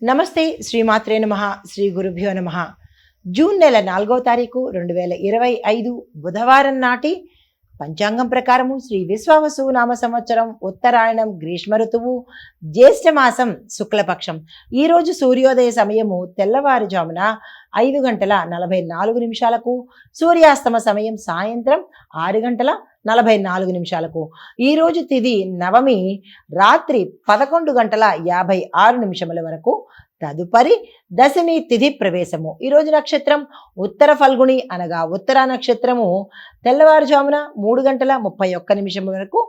నమస్తే శ్రీమాత్రే నమః శ్రీ గురుభ్యో నమః. జూన్ నెల 4వ తారీఖు 2025 బుధవారం నాటి పంచాంగం ప్రకారము శ్రీ విశ్వావసు నామ సంవత్సరం ఉత్తరాయణం గ్రీష్మ ఋతువు జ్యేష్ఠ మాసం శుక్లపక్షం. ఈరోజు సూర్యోదయ సమయము తెల్లవారుజామున 5:44 సూర్యాస్తమ సమయం సాయంత్రం 6:44. ఈరోజు తిథి నవమి రాత్రి 11:56 వరకు. తదుపరి దశమి తిథి ప్రవేశము. ఈరోజు నక్షత్రం ఉత్తర ఫల్గుణి అనగా ఉత్తర నక్షత్రము తెల్లవారుజామున 3:31 వరకు.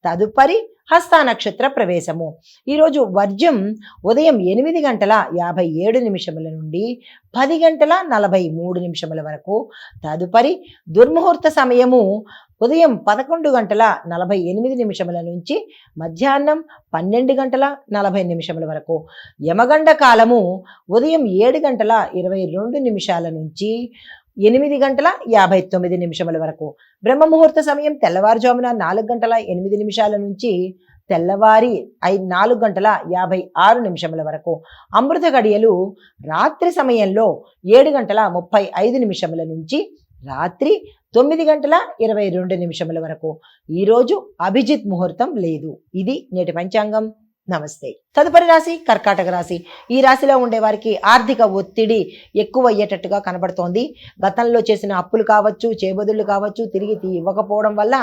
తదుపరి హస్త నక్షత్ర ప్రవేశము. ఈరోజు వర్జ్యం ఉదయం 8:57 నుండి 10:43 వరకు. తదుపరి దుర్ముహూర్త సమయము ఉదయం 11:48 నుంచి మధ్యాహ్నం 12:40 వరకు. యమగండ కాలము ఉదయం 7:22 నుంచి 8:59 వరకు. బ్రహ్మముహూర్త సమయం తెల్లవారుజామున 4:08 నుంచి తెల్లవారి 4:56 వరకు. అమృత గడియలు రాత్రి సమయంలో 7:35 నుంచి రాత్రి 9:22 వరకు. ఈరోజు అభిజిత్ ముహూర్తం లేదు. ఇది నేటి పంచాంగం. నమస్తే. తదుపరి రాశి కర్కాటక రాశి. ఈ రాశిలో ఉండే వారికి ఆర్థిక ఒత్తిడి ఎక్కువ అయ్యేటట్టుగా కనబడుతోంది. గతంలో చేసిన అప్పులు కావచ్చు, చేబదులు కావచ్చు, తిరిగి ఇవ్వకపోవడం వల్ల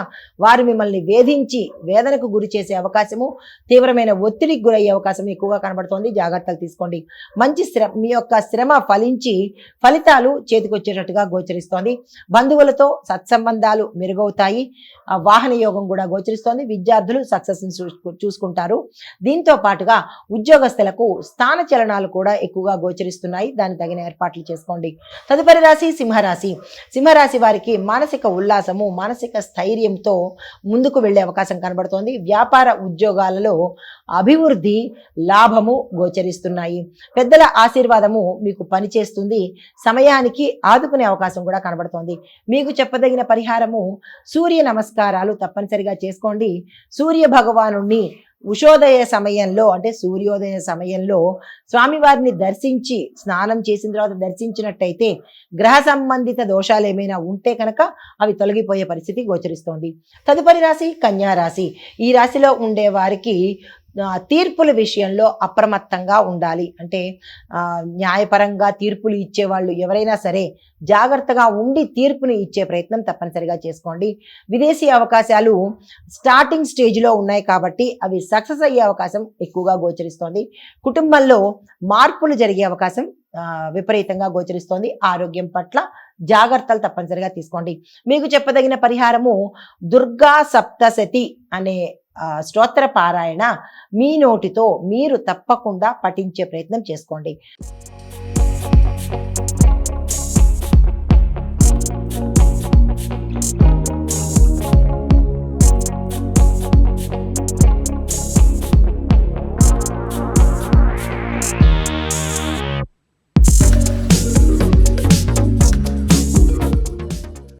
వారు మిమ్మల్ని వేధించి వేదనకు గురి చేసే అవకాశము, తీవ్రమైన ఒత్తిడికి గురయ్యే అవకాశం ఎక్కువగా కనబడుతోంది. జాగ్రత్తలు తీసుకోండి. మంచి మీ యొక్క శ్రమ ఫలించి ఫలితాలు చేతికొచ్చేటట్టుగా గోచరిస్తోంది. బంధువులతో సత్సంబంధాలు మెరుగవుతాయి. వాహన యోగం కూడా గోచరిస్తోంది. విద్యార్థులు సక్సెస్ చూసుకుంటారు. దీంతో పాటుగా ఉద్యోగస్తులకు స్థాన చలనాలు కూడా ఎక్కువగా గోచరిస్తున్నాయి. దానికి తగిన ఏర్పాట్లు చేసుకోండి. తదుపరి రాశి సింహరాశి. సింహరాశి వారికి మానసిక ఉల్లాసము, మానసిక స్థైర్యంతో ముందుకు వెళ్లే అవకాశం కనబడుతోంది. వ్యాపార ఉద్యోగాలలో అభివృద్ధి, లాభము గోచరిస్తున్నాయి. పెద్దల ఆశీర్వాదము మీకు పనిచేస్తుంది. సమయానికి ఆదుకునే అవకాశం కూడా కనబడుతోంది. మీకు చెప్పదగిన పరిహారము సూర్య నమస్కారాలు తప్పనిసరిగా చేసుకోండి. సూర్య భగవానుణ్ణి ఉషోదయ సమయంలో అంటే సూర్యోదయ సమయంలో స్వామివారిని దర్శించి స్నానం చేసిన తర్వాత దర్శించినట్టయితే గ్రహ సంబంధిత దోషాలు ఏమైనా ఉంటే కనుక అవి తొలగిపోయే పరిస్థితి గోచరిస్తోంది. తదుపరి రాశి కన్యా రాశి. ఈ రాశిలో ఉండే వారికి తీర్పుల విషయంలో అప్రమత్తంగా ఉండాలి. అంటే న్యాయపరంగా తీర్పులు ఇచ్చేవాళ్ళు ఎవరైనా సరే జాగ్రత్తగా ఉండి తీర్పుని ఇచ్చే ప్రయత్నం తప్పనిసరిగా చేసుకోండి. విదేశీ అవకాశాలు స్టార్టింగ్ స్టేజ్లో ఉన్నాయి కాబట్టి అవి సక్సెస్ అయ్యే అవకాశం ఎక్కువగా గోచరిస్తోంది. కుటుంబంలో మార్పులు జరిగే అవకాశం విపరీతంగా గోచరిస్తోంది. ఆరోగ్యం పట్ల జాగ్రత్తలు తప్పనిసరిగా తీసుకోండి. మీకు చెప్పదగిన పరిహారము దుర్గా సప్తశతి అనే స్తోత్ర పారాయణ మీ నోటితో మీరు తప్పకుండా పఠించే ప్రయత్నం చేసుకోండి.